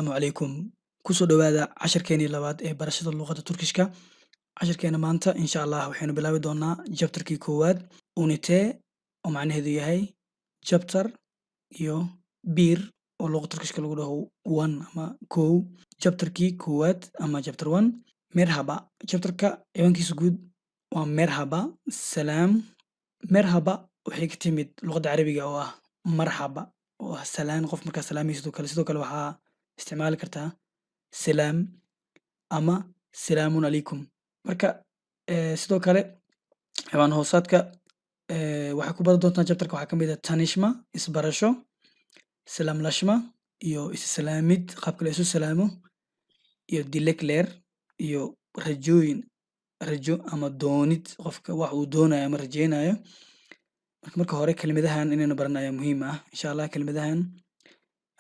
Asalaamu calaykum. Kusoo dhawaada casharkeenii labaad ee barashada luqadda Turkishka. Casharkeena maanta insha Allah waxaynu bilaabi doonaa chapterkii koowaad unite oo macnaheedu yahay chapter iyo bir oo luqadda Turkishka lagu dhaho one ama kow. Chapterkii koowaad ama chapter one merhaba. Chapterka ciwaankiisa guud waa merhaba salaam. Merhaba waxay ka timid luqadda carabiga oo ah marxaba oo ah salaan qof markaa salaamaysid sidoo kale waxaa isticmaali kartaa salaam ama salaamun calaykum. Marka sidoo kale ciwaan hoosaadka waxaa ku baran doontaa chapterka waxaa ka mid ah tanishma isbarasho, salaam lashma iyo is-salaamid qaabka la isu salaamo iyo dilekleer iyo rajo ama doonid qofka wax uu doonayo ama rajeynayo. Marka hore kelimadahan inaynu barano ayaa muhiim ah. Insha Allah kelimadahan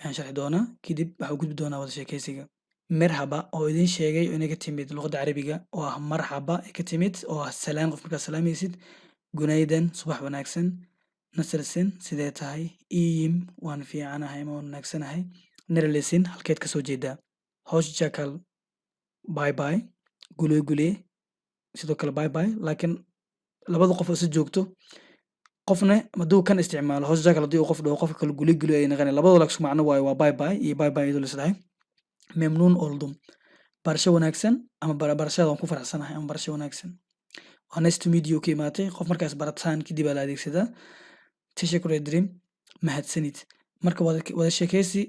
ayaan sharxi doonaa kadib waxaan u gudbi doonaa wada sheekeysiga. Merhaba oo idin sheegay inay ka timid luqadda carabiga oo ah marxaba ay ka timid oo ah salaan qof markaa salaamaysid. Gunaydan subax wanaagsan. Nasrsin sidee tahay. Iyim waan fiicanahay ama waan wanaagsanahay. Nerlesin halkeed ka soo jeedaa. Hosh jakal bye bye. Gule sidoo kale bye bye laakiin labada qof oo is joogto qofna maduu kan isticmaalo hoos jaakal hadii uu qof dhaho qofka kale guli ay naqanay labadooda lagsku macno waayo waa bye bye iyo bye bye idul isdahay. Memnuun oldum barasho wanaagsan ama barashada waan ku faraxsanahay ama barasho wanaagsan. Waa nice to meet you ka imaatay qof markaas barataan kadib la adeegsadaa tashakkur dream mahadsanid. Marka wada sheekeysi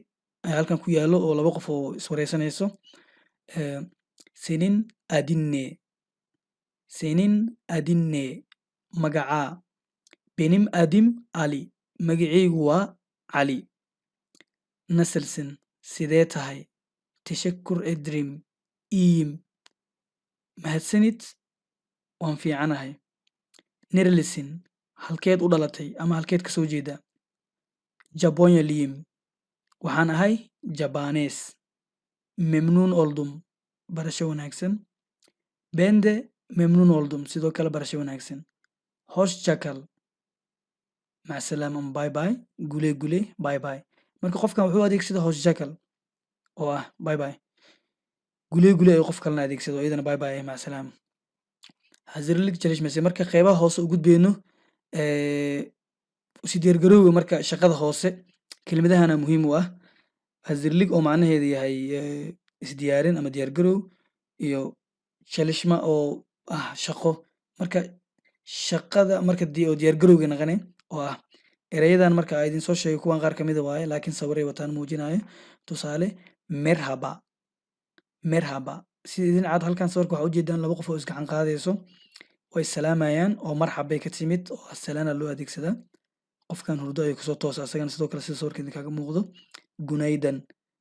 ay halkan ku yaalo oo laba qof oo iswareysanayso sinin adinne magacaa benim adim Ali magacaygu waa Ali. Nasrsin sidee tahay. Tashakkur dream iyim mahadsanid waan fiicanahay. Nerlisin halkeed u dhalatay ama halkeed ka soo jeedaa. Jabonya liyim waxaan ahay Jabanees. Memnuun oldum barasho wanaagsan. Bende memnuun oldum sidoo kale barasho wanaagsan. Hosh jakal مع السلامة باي باي gule باي باي. marka qofkan wuxuu adeegsadaa hoos jakal oo ah باي باي gule ay qof kalena adeegsado iyadana باي باي مع السلامة. hazirlig jarishmase marka qeybaha hoose u gudbeyno si diyaar garowga marka shaqada hoose kelimadahan muhiim u ah. hazirlig oo macnaheedu yahay isdiyaarin ama diyaar garow iyo jalishma oo ah shaqo marka shaqada marka diyaar garowga naqanay oo ah erayadan marka ay idin soo sheegay kuwan qaar kamid ah waaye laakiin sawiray wataan muujinayo tusaale merhaba sida idin cad halkan sawirka waxa u jeedaan laba qof oo is gacan qaadayso way salaamayaan oo marxabay ka timid oo salaana loo adeegsadaa qofkan hurdo ay kusoo toos asagana sidoo kale sida sawirka idinkaga muuqdo gunaydan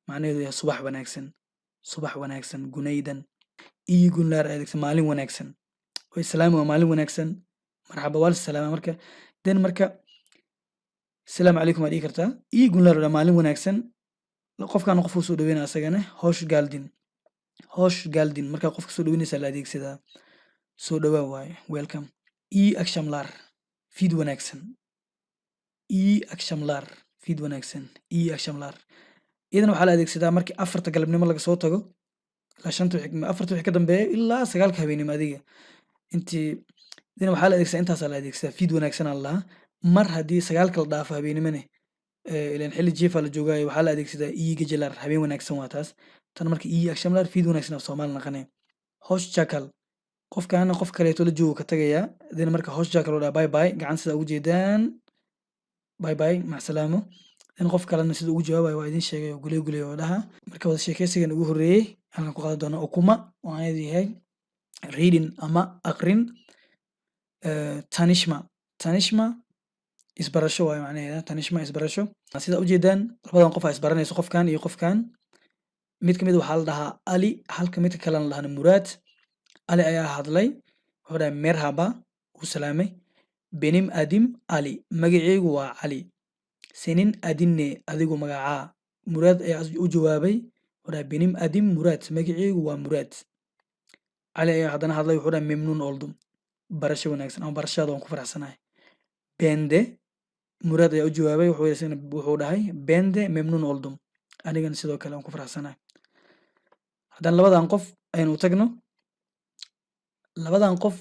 macnaheedu yahay subax wanaagsan gunaydan iyo gunlaar adeegsan maalin wanaagsan way salaamu maalin wanaagsan marxaba wal salaama marka marka salaamu calaykum aad ii kartaa ii gunlaar maalin wanaagsan qofkan qof uu soo dhaweynaa asagana hosh galdin marka qofka soo dhaweynaysa la adeegsadaa soo dhawaa waaye welcome ii akshamlar fiid wanaagsan iyadana waxaa la adeegsadaa markii 4 galabnimo laga soo tago ilaa 4 wixii ka dambeeya ilaa 9 habeenimo adiga intii idina waxaa la adeegsadaa intaas la adeegsadaa fiid wanaagsan Allah mar hadii 9 kala dhaafo habeenimane ileen xilli jiifa la joogay waxaa la adeegsadaa iiga jalar habeen wanaagsan waa taas tan markii ii akshamlar fiid wanaagsan af Soomaali naqanay. Hosh jakal qofkaana qof kale la joogo ka tagaya idina marka hosh jakal oo bye bye gacan sida ugu jeedaan bye bye mac salaamo in qof kalena sida ugu jawaabayo waa idin sheegay oo gule oo dhaha marka wada sheekeysigan ugu horeeyay halkan ku qaadan doona ukuma oo aan yahay reading ama aqrin tanishma isbarasho waa macnaheeda tanishma isbarasho sida u jeedaan labadan qof ay isbaranayso qofkan iyo qofkan mid kamid waxaa la dhahaa Ali halka mid kale la dhahaa Muraad. Ali ayaa hadlay wuxuu dhahay merhaba uu salaamay benim adim Ali magacaygu waa Ali. Sinin adinne adigu magacaa. Muraad ayaa u jawaabay wuxuu dhahay benim adim Muraad magacaygu waa Muraad. Ali ayaa haddana hadlay wuxuu dhahay memnuun oldum barasho wanaagsan ama barashada waan ku faraxsanahay. Bende Muraad ayaa u jawaabay wuxuu dhahay bende memnuun oldum anigana sidoo kale waan ku faraxsanahay. haddana labadan qof aynu u tagno. Labadan qof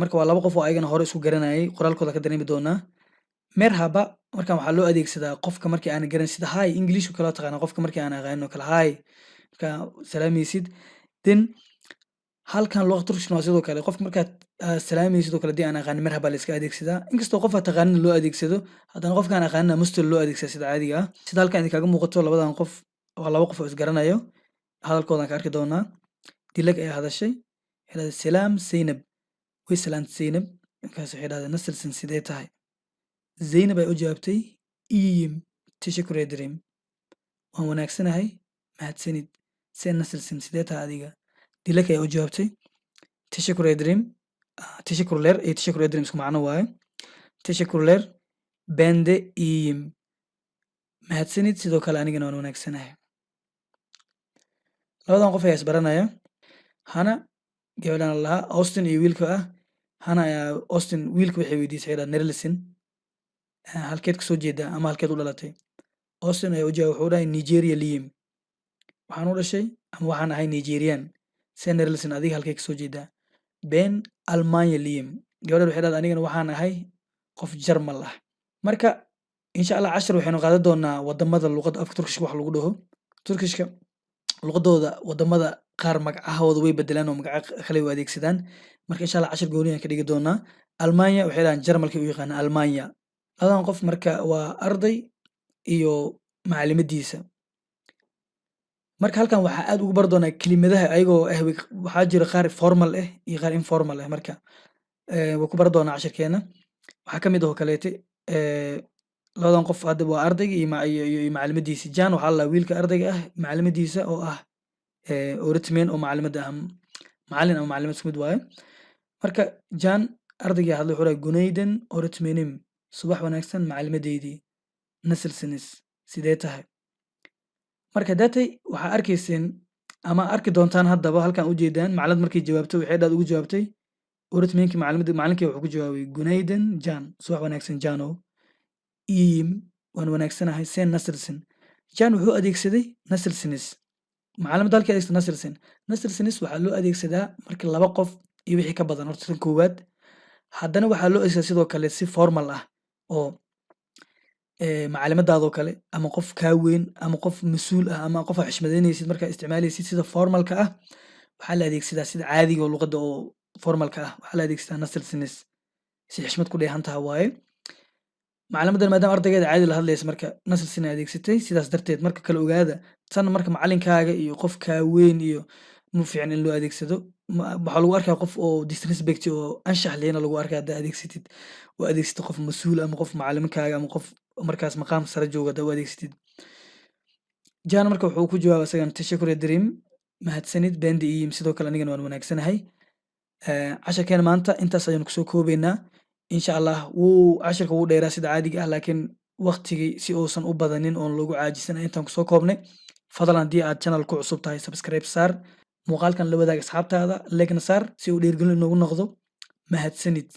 marka waa laba qof oo ayagana hore isku garanayay, qoraalkooda ka dareemi doonaa. Merhaba markan waxaa loo adeegsadaa qofka markii aan garanin sida hi English oo kale waa taqaanaa qofka markii aan aqaanin oo kale hi markaa salaamaysid. Then halkan luqada Turkishna waa sidoo kale qofka markaad salaamaysid sidoo kale hadii aan aqaanin merhaba la iska adeegsadaa. Inkastoo qof aad taqaanin loo adeegsado, haddana qofka aan aqaanin mustard loo adeegsado sida caadiga ah. Sida halkan idinkaga muuqato labadan qof waa laba qof oo isgaranayo. Hadalkoodan ka arki doonaa. Dilag ayaa hadashay. Waxay dhahdeen salaam Zainab. Way salaantay Zainab. Markaas waxay dhahdeen nasirsan sidee tahay. Zainab ay u jawaabtay iyim tashakkur ederim. Waan wanaagsanahay mahadsanid. Seen nasirsan sidee tahay adiga. Dilag ayaa u jawaabtay tashakkur ederim. Tashakkur ler iyo tashakkur ederim isku macno waaye. Tashakkur ler ben de iyim. Mahadsanid sidoo kale anigana waan wanaagsanahay. Labadan qof ayaa isbaranaya. Hana gabadhan la lahaa Austin iyo wiilka ah. Hana ayaa Austin wiilka waxay weydiisay Nerlison halkeed ka soo jeedaa ama halkeed u dhalatay. Austin ayaa u jawaabay wuxuu dhahay Nigeria liyim. Waxaan u dhashay ama waxaan ahay Nigerian. Seen Nerlison adiga halkeed ka soo jeedaa. Ben Almanya liyim. Gabadhan waxay dhahay anigana waxaan ahay qof Jarmal ah. Marka insha Allah cashar waxaynu qaadan doonaa wadamada luqadda afka Turkishka wax lagu dhaho. Turkishka luqadooda wadamada qaar magacahooda way bedelaan oo magaca kale u adeegsadaan. Marka insha Allah cashar gooni aan ka dhigi doonaa. Almanya waxay dhahaan Jarmalka u yaqaan Almanya. Labadan qof marka waa arday iyo macallimadiisa. Marka halkan waxaa aad ugu bar doonaa kelimadaha ayagoo waxaa jira qaar formal ah iyo qaar informal ah marka way ku bar doonaa casharkeena. Waxaa kamid ah oo kaleete labadan qof hadda waa ardayga iyo macallimadiisa. Jan waxaa la wiilka ardayga ah macallimadiisa oo ah öğretmen oo macallimada ah macallin ama macallimad isku mid waaye. Marka Jan ardayga hadla wuxuu dhahay Günaydın öğretmenim. Subax wanaagsan macallimadeydii. Nasılsınız sidee tahay. Marka datay waxaa arkayseen ama arki doontaan haddaba halkan u jeedaan macallin markay jawaabtay waxay dhaad ugu jawaabtay öğretmenkii macallinkii wuxuu ku jawaabay Günaydın Jan. Subax wanaagsan Jano. İyiyim waan wanaagsanahay seen nasılsın. Jan wuxuu adeegsaday nasılsınız. Macallimada halkii adeegsatay nasılsın. Nasılsınız waxaa loo adeegsadaa marka laba qof iyo wixii ka badan horta tan koowaad. Haddana waxaa loo adeegsadaa sidoo kale si formal ah oo macallimadaadoo kale ama qof kaa weyn ama qof mas'uul ah ama qof aad xushmadeynaysid markaa isticmaalaysid sida formalka ah waxaa la adeegsadaa sida caadiga oo luqadda oo formalka ah waxaa la adeegsadaa nasılsınız. Si xushmad ku dheehan tahay waaye. Macallimadan maadaama ardaygeeda caadi la hadlaysa marka nasılsın adeegsatay sidaas darteed marka kala ogaada tan marka macallinkaaga iyo qof kaa weyn iyo ma fiicna in loo adeegsado. Waxaa lagu arkaa qof oo disrespect oo anshax lehna lagu arkaa haddaa adeegsatid oo adeegsatid qof mas'uul ama qof macallinkaaga ama qof markaas maqaam sare jooga haddaa u adeegsatid. Jan marka wuxuu ku jawaabay asagana tashakkur ederim mahadsanid ben de iyim sidoo kale anigana waan wanaagsanahay. Casharkeena maanta intaas ayaan kusoo koobaynaa. Insha Allah casharka wuu dheeraa sida caadiga ah laakiin waqtigii si uusan u badanin oon lagu caajisan intaan kusoo koobnay. Fadlan haddii aad channel ku cusub tahay subscribe saar. Muuqaalkan la wadaag asxaabtaada like na saar si uu dhiirigelin inoogu noqdo. Mahadsanid.